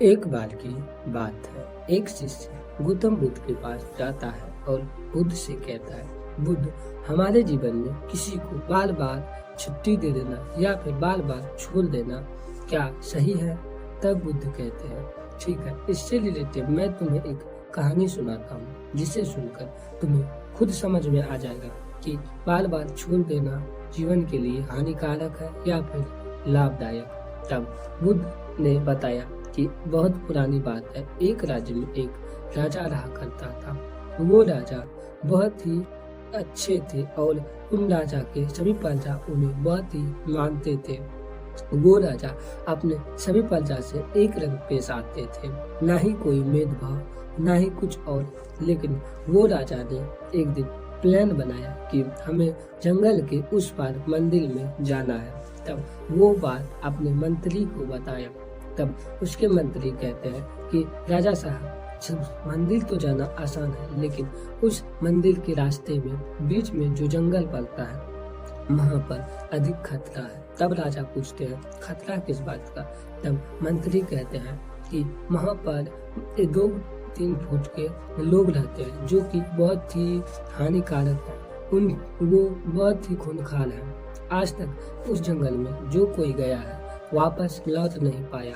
एक बार की बात है। एक शिष्य गौतम बुद्ध के पास जाता है और बुद्ध से कहता है, बुद्ध, हमारे जीवन में किसी को बार बार छुट्टी दे देना या फिर बार बार छोड़ देना क्या सही है? तब बुद्ध कहते हैं, ठीक है, इससे रिलेटेड मैं तुम्हें एक कहानी सुनाता हूँ जिसे सुनकर तुम्हें खुद समझ में आ जाएगा कि बार बार छोड़ देना जीवन के लिए हानिकारक है या फिर लाभदायक। तब बुद्ध ने बताया कि बहुत पुरानी बात है। एक राज्य में एक राजा रहा करता था। वो राजा बहुत ही अच्छे थे और उन राजा के सभी प्रजा उन्हें बहुत ही मानते थे। वो राजा अपने सभी प्रजा से एक रंग पेश आते थे, ना ही कोई भेदभाव, ना ही कुछ और। लेकिन वो राजा ने एक दिन प्लान बनाया कि हमें जंगल के उस पार मंदिर में जाना है। तब वो बात अपने मंत्री को बताया। तब उसके मंत्री कहते हैं कि राजा साहब, मंदिर तो जाना आसान है, लेकिन उस मंदिर के रास्ते में बीच में जो जंगल पड़ता है वहाँ पर अधिक खतरा है। तब राजा पूछते हैं, खतरा किस बात का? तब मंत्री कहते हैं कि वहाँ पर 2-3 फुट के लोग रहते हैं जो कि बहुत ही हानिकारक है। वो बहुत ही खूंखार है। आज तक उस जंगल में जो कोई गया है वापस लौट नहीं पाया।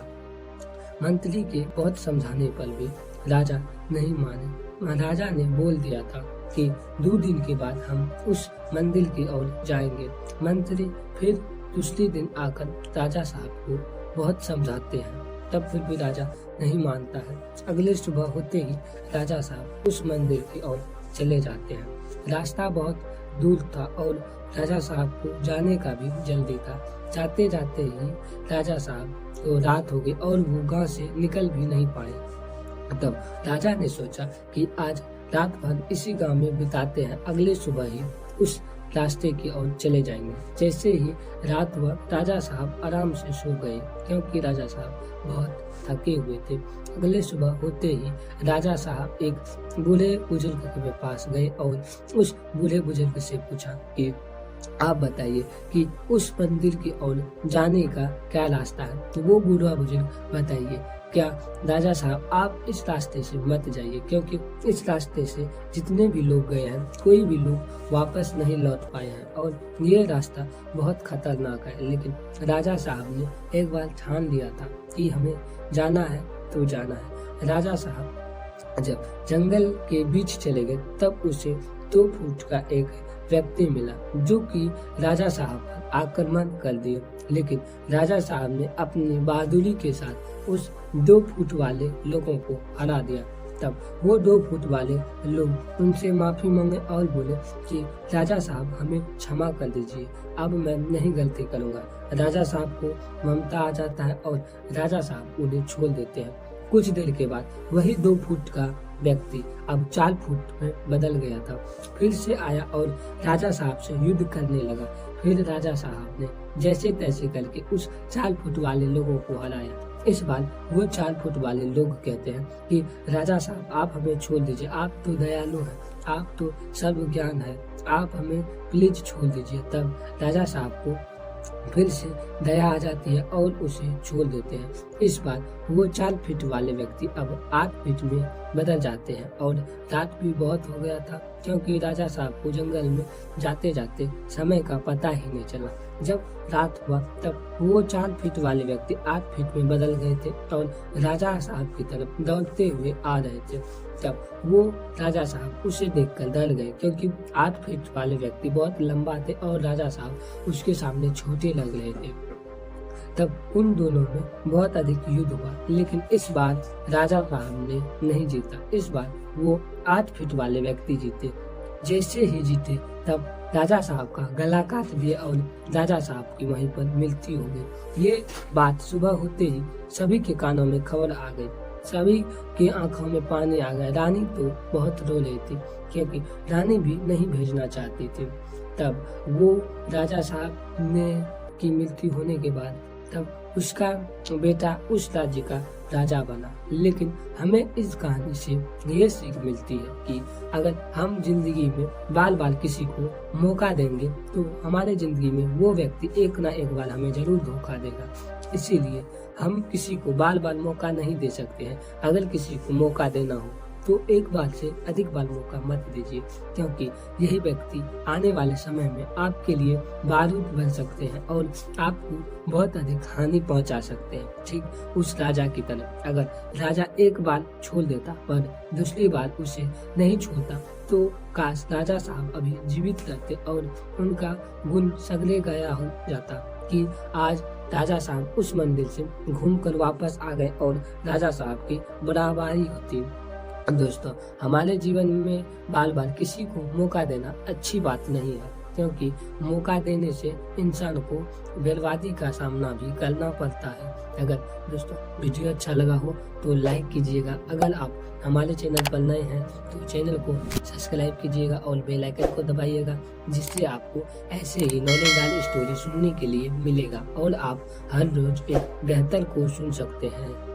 मंत्री के बहुत समझाने पर भी राजा नहीं माने। राजा ने बोल दिया था कि 2 दिन के बाद हम उस मंदिर की ओर जाएंगे। मंत्री फिर दूसरे दिन आकर राजा साहब को बहुत समझाते हैं, तब फिर भी राजा नहीं मानता है। अगले सुबह होते ही राजा साहब उस मंदिर की ओर चले जाते हैं। रास्ता बहुत दूर था और राजा साहब को जाने का भी जल्दी था। जाते जाते ही राजा साहब को रात हो गई और वो गांव से निकल भी नहीं पाए। तब राजा ने सोचा कि आज रात भर इसी गांव में बिताते हैं, अगले सुबह ही उस रास्ते की ओर चले जाएंगे। जैसे ही रात हुआ राजा साहब आराम से सो गए, क्योंकि राजा साहब बहुत थके हुए थे। अगले सुबह होते ही राजा साहब एक बूढ़े बुजुर्ग के पास गए और उस बूढ़े बुजुर्ग से पूछा कि आप बताइए कि उस मंदिर की ओर जाने का क्या रास्ता है? तो वो बूढ़ा बुजुर्ग बताइए, क्या राजा साहब आप इस रास्ते से मत जाइए, क्योंकि इस रास्ते से जितने भी लोग गए हैं कोई भी लोग वापस नहीं लौट पाए हैं और ये रास्ता बहुत खतरनाक है। लेकिन राजा साहब ने एक बार ठान लिया था कि हमें जाना है तो जाना है। राजा साहब जब जंगल के बीच चले गए तब उसे 2 फुट का एक व्यक्ति मिला जो कि राजा साहब पर आक्रमण कर दिए। लेकिन राजा साहब ने अपनी बहादुरी के साथ उस 2 फुट वाले लोगों को हरा दिया। तब वो 2 फुट वाले लोग उनसे माफी मांगे और बोले कि राजा साहब हमें क्षमा कर दीजिए, अब मैं नहीं गलती करूंगा। राजा साहब को ममता आ जाता है और राजा साहब उन्हें छोड़ देते हैं। कुछ देर के बाद वही 2 फुट का व्यक्ति अब 4 फुट में बदल गया था। फिर से आया और राजा साहब से युद्ध करने लगा। फिर राजा साहब ने जैसे तैसे करके उस 4 फुट वाले लोगों को हराया। इस बार वो 4 फुट वाले लोग कहते हैं कि राजा साहब आप हमें छोड़ दीजिए, आप तो दयालु हैं, आप तो सर्व ज्ञान है, आप हमें प्लीज छोड़ दीजिए। तब राजा साहब को फिर से दया आ जाती है और उसे छोड़ देते हैं। इस बार वो 4 फीट वाले व्यक्ति अब 8 फीट में बदल जाते हैं और रात भी बहुत हो गया था, क्योंकि राजा साहब को जंगल में जाते जाते समय का पता ही नहीं चला। जब रात हुआ तब वो 4 फीट वाले व्यक्ति 8 फीट में बदल गए थे और राजा साहब की तरफ दौड़ते हुए आ रहे थे। तब वो राजा साहब उसे देखकर डर गए, क्योंकि 8 फीट वाले व्यक्ति बहुत लंबा थे और राजा साहब उसके सामने छोटे लग रहे थे। तब उन दोनों में बहुत अधिक युद्ध हुआ, लेकिन इस बार राजा साहब ने नहीं जीता। इस बार वो 8 फीट वाले व्यक्ति जीते। जैसे ही जीते तब राजा साहब का गला काट दिया और राजा साहब की वहीं पर मृत्यु हो गई। ये बात सुबह होते ही सभी के कानों में खबर आ गई, सभी की आंखों में पानी आ गया। रानी तो बहुत रो रही थी, क्योंकि रानी भी नहीं भेजना चाहती थी। तब वो राजा साहब ने की मृत्यु होने के बाद तब उसका बेटा उस राज्य का राजा बना। लेकिन हमें इस कहानी से ये सीख मिलती है कि अगर हम जिंदगी में बार बार किसी को मौका देंगे तो हमारे जिंदगी में वो व्यक्ति एक ना एक बार हमें जरूर धोखा देगा। इसीलिए हम किसी को बार बार मौका नहीं दे सकते हैं। अगर किसी को मौका देना हो तो एक बार से अधिक बार मौका मत दीजिए, क्योंकि यही व्यक्ति आने वाले समय में आपके लिए बारूद बन सकते हैं और आपको बहुत अधिक हानि पहुंचा सकते हैं। ठीक उस राजा की तरह, अगर राजा एक बार छोड़ देता पर दूसरी बार उसे नहीं छोड़ता तो काश राजा साहब अभी जीवित रहते और उनका गुण सगले गया हो जाता कि आज राजा साहब उस मंदिर से घूमकर वापस आ गए और राजा साहब की बराबरी होती। दोस्तों, हमारे जीवन में बार बार किसी को मौका देना अच्छी बात नहीं है, क्योंकि मौका देने से इंसान को बर्बादी का सामना भी करना पड़ता है। अगर दोस्तों वीडियो अच्छा लगा हो तो लाइक कीजिएगा। अगर आप हमारे चैनल पर नए हैं तो चैनल को सब्सक्राइब कीजिएगा और बेल आइकन को दबाइएगा, जिससे आपको ऐसे ही नॉलेज वाली स्टोरी सुनने के लिए मिलेगा और आप हर रोज एक बेहतर को सुन सकते हैं।